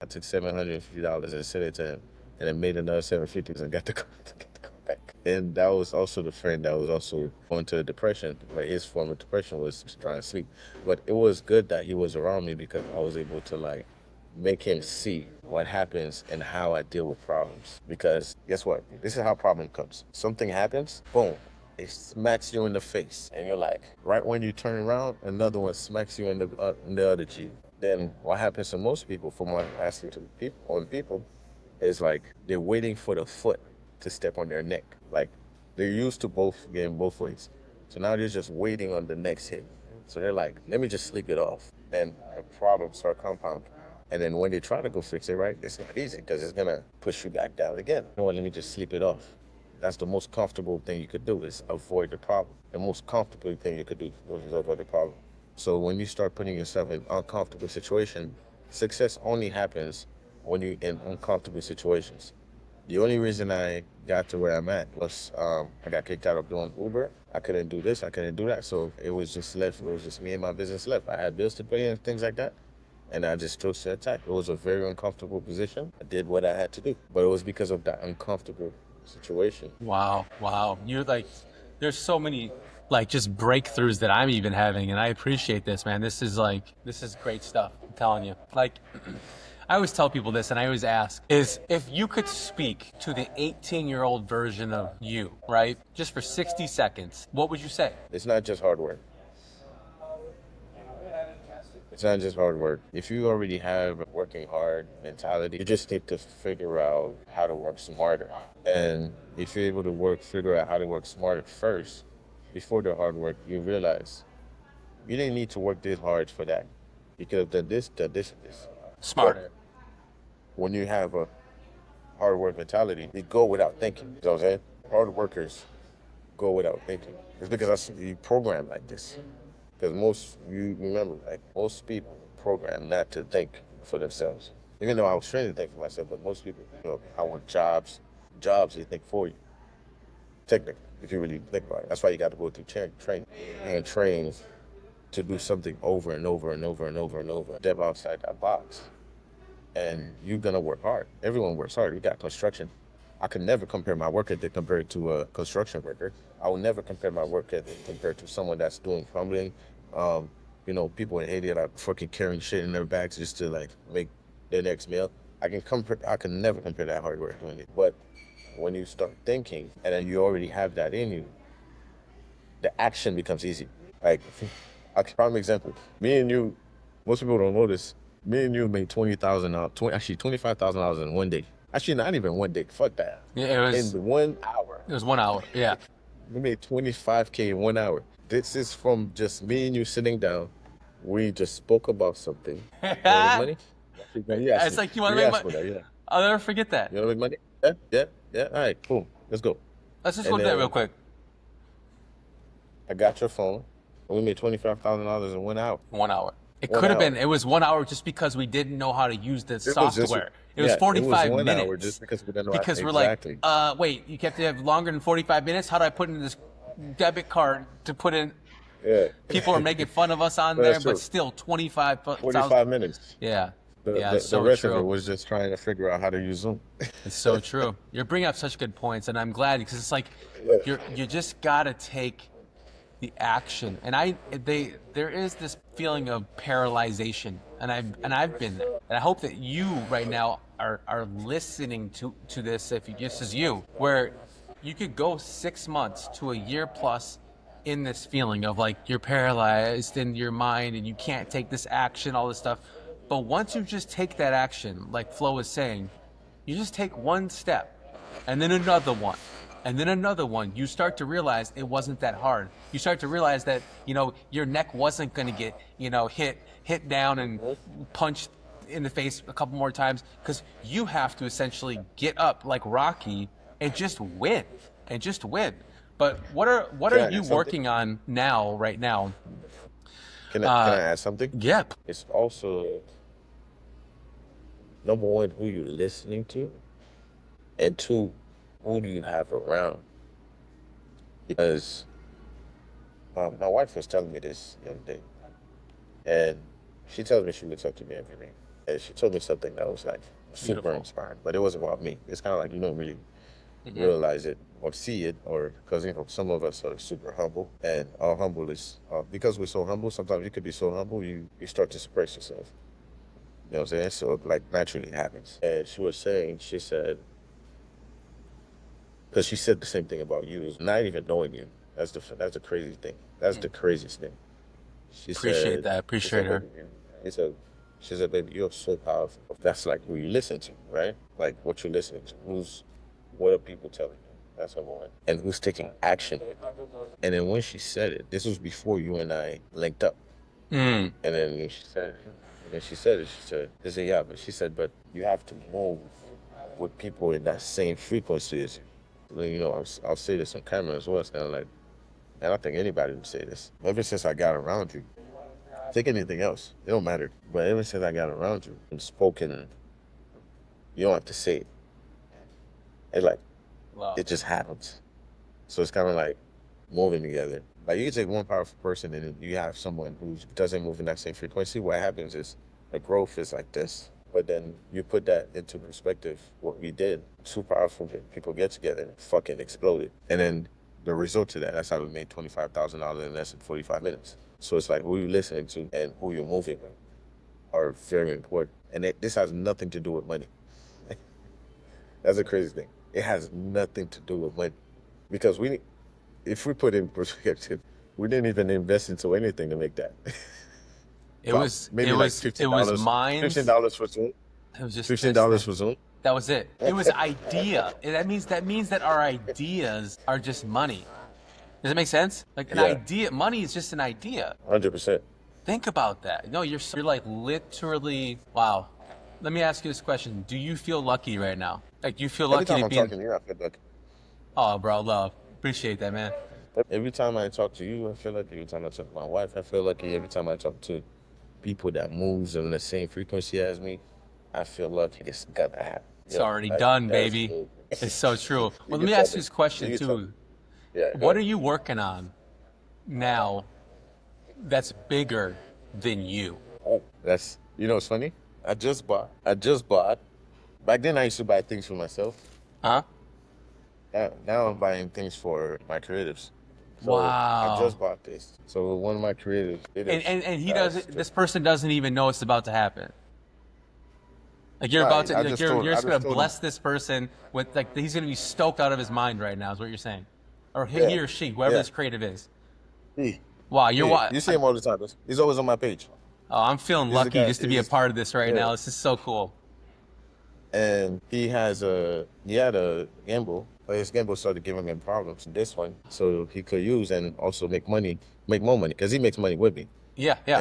I took $750 and sent it to him, and then made another 750 and got the car, to get the car back. And that was also the friend that was also going to depression. Like his form of depression was trying to sleep. But it was good that he was around me because I was able to like make him see what happens and how I deal with problems. Because guess what? This is how problem comes. Something happens, boom, it smacks you in the face, and you're like, right when you turn around, another one smacks you in the other cheek. Then what happens to most people, from what I see to people, is like they're waiting for the foot to step on their neck. Like they're used to both getting both ways, so now they're just waiting on the next hit. So they're like, let me just sleep it off, and the problems start compounding. And then when they try to go fix it right, it's not easy because it's gonna push you back down again. You know what, let me just sleep it off. That's the most comfortable thing you could do is avoid the problem. The most comfortable thing you could do is avoid the problem. So when you start putting yourself in uncomfortable situation, success only happens when you're in uncomfortable situations. The only reason I got to where I'm at was I got kicked out of doing Uber. I couldn't do this, I couldn't do that. So it was just left, it was just me and my business left. I had bills to pay and things like that. And I just chose to attack. It was a very uncomfortable position. I did what I had to do. But it was because of that uncomfortable situation. Wow, wow. You're like, there's so many like just breakthroughs that I'm even having, and I appreciate this, man. This is great stuff. I'm telling you. Like, I always tell people this, and I always ask, is if you could speak to the 18-year-old version of you, right, just for 60 seconds, what would you say? It's not just hard work. It's not just hard work. If you already have a working hard mentality, you just need to figure out how to work smarter. And if you're able to figure out how to work smarter first, before the hard work, you realize you didn't need to work this hard for that. You could have done this, and this. But Smarter. when you have a hard work mentality, you go without thinking. You know what I'm saying? Hard workers go without thinking. It's because you program like this. Because you remember, like most people program not to think for themselves. Even though I was trained to think for myself, but most people, I want jobs they think for you. Technically, if you really think about it. That's why you got to go through training and train to do something over and over and over and over and over. Step outside that box. And you're gonna work hard. Everyone works hard. You got construction. I could never compare my work ethic compared to a construction worker. I will never compare my work ethic compared to someone that's doing plumbing. Um, people in Haiti that are fucking carrying shit in their bags just to like make their next meal. I can never compare that hard work doing it. But when you start thinking and then you already have that in you, the action becomes easy. Like, a prime example, me and you, most people don't know this. Me and you made 20,000, actually $25,000 in one day. Actually, not even one day. Fuck that. Yeah, it was. In 1 hour, It was 1 hour. Yeah. we made 25K in 1 hour. This is from just me and you sitting down. We just spoke about something. You want to make money? You asked It's me. like you want You to make asked money. for that, yeah. I'll never forget that. You want to make money? Yeah, yeah, yeah. All right, cool. Let's go. Let's just And go to that real then quick. I got your phone, and we made $25,000 in 1 hour. 1 hour. It 1 could have been. hour. It was 1 hour just because we didn't know how to use the It was just, software. It was yeah, it was 45 1 hour minutes just because we didn't know how, because we're exactly. like, wait, you have to have longer than 45 minutes. How do I put in this debit card to put in? Yeah. People are making fun of us on But there, that's but true. still 25,000. 45 minutes. Yeah, yeah, The it's so rest of it true. was just trying to figure out how to use Zoom. It's so true. You're bringing up such good points, and I'm glad because it's like you just gotta take the action. And there is this feeling of paralyzation, and I've been there. And I hope that you right now are listening to this. If this is you, where you could go 6 months to a year plus in this feeling of like you're paralyzed in your mind and you can't take this action, all this stuff. But once you just take that action, like Flo was saying, you just take one step and then another one and then another one. You start to realize it wasn't that hard. You start to realize that, your neck wasn't going to get, hit down and punched in the face a couple more times because you have to essentially get up like Rocky and just win and just win. But what Can are I you add something? working on now, right now? Can I add something? Yep. It's also, number one, who you're listening to, and two, who do you have around? Because my wife was telling me this the other day, and she tells me she looks up to me every day. and she told me something that was like super Beautiful. inspiring, but it wasn't about me. It's kind of like you don't really Hmm. realize it or see it, or because some of us are super humble, and our humble is because we're so humble. Sometimes you could be so humble, you start to suppress yourself. You know what I'm saying? So it, like, naturally happens. And she was saying, she said, because she said the same thing about you, is not even knowing you. That's the crazy thing. That's the craziest thing. She Appreciate said, that. she Appreciate said, her. baby, he said, she said, baby, you're so powerful. That's like who you listen to, right? Like what you're listening to. What are people telling you? That's number one. And who's taking action. And then when she said it, this was before you and I linked up. Mm. And then she said it, she said, yeah, but she said, but you have to move with people in that same frequency as you. You know, I'll say this on camera as well. It's kind of like, and I think anybody would say this. Ever since I got around you, take anything else, it don't matter. But ever since I got around you and spoken, you don't have to say it. It's like, Wow. it just happens. So it's kind of like moving together. Like you can take one powerful person and then you have someone who doesn't move in that same frequency. What happens is the growth is like this. But then you put that into perspective, what we did, two powerful people get together and fucking exploded. And then the result to that, that's how we made $25,000 in less than 45 minutes. So it's like who you listening to and who you're moving with are very important. And this has nothing to do with money. That's a crazy thing. It has nothing to do with money. Because if we put in perspective, we didn't even invest into anything to make that. It About was maybe it like was it was $15, minds. $15 for Zoom, It was just fifteen this dollars thing. for Zoom. That was it. It was idea. And that means that our ideas are just money. Does it make sense? Like an Yeah, idea, money is just an idea. 100%. Think about that. No, you're like literally wow. Let me ask you this question. Do you feel lucky right now? Like you feel Every lucky time to I'm be in talking to you, I feel like oh bro, love. Appreciate that, man. every time I talk to you, I feel like every time I talk to my wife, I feel lucky. Every time I talk to people that moves on the same frequency as me, I feel lucky. It's gonna happen. It's already done, That's baby. cool. It's so true. You Well, let can me tell ask you me. this question You can tell me. too. Yeah, go What are ahead. you working on now that's bigger than you? Oh, it's funny. I just bought. Back then, I used to buy things for myself. Huh? Now I'm buying things for my creatives. So I Wow. just bought this. So one of my And, creatives and and he that's doesn't. This just person doesn't even know it's about to happen. Like you're about right. to. I Like just you're told just I gonna just told him. bless this person with like he's gonna be stoked out of his mind right now. Is what you're saying, or Yeah, he or she, whoever yeah. this creative is. He, Wow. You're yeah. what? You see him all the time. He's always on my page. Oh, I'm feeling He's the lucky guy. just to be a part of this right Yeah. now. This is so cool. And he had a gimbal, but his gimbal started giving him problems. This one, so he could use and also make more money because he makes money with me. Yeah. Yeah.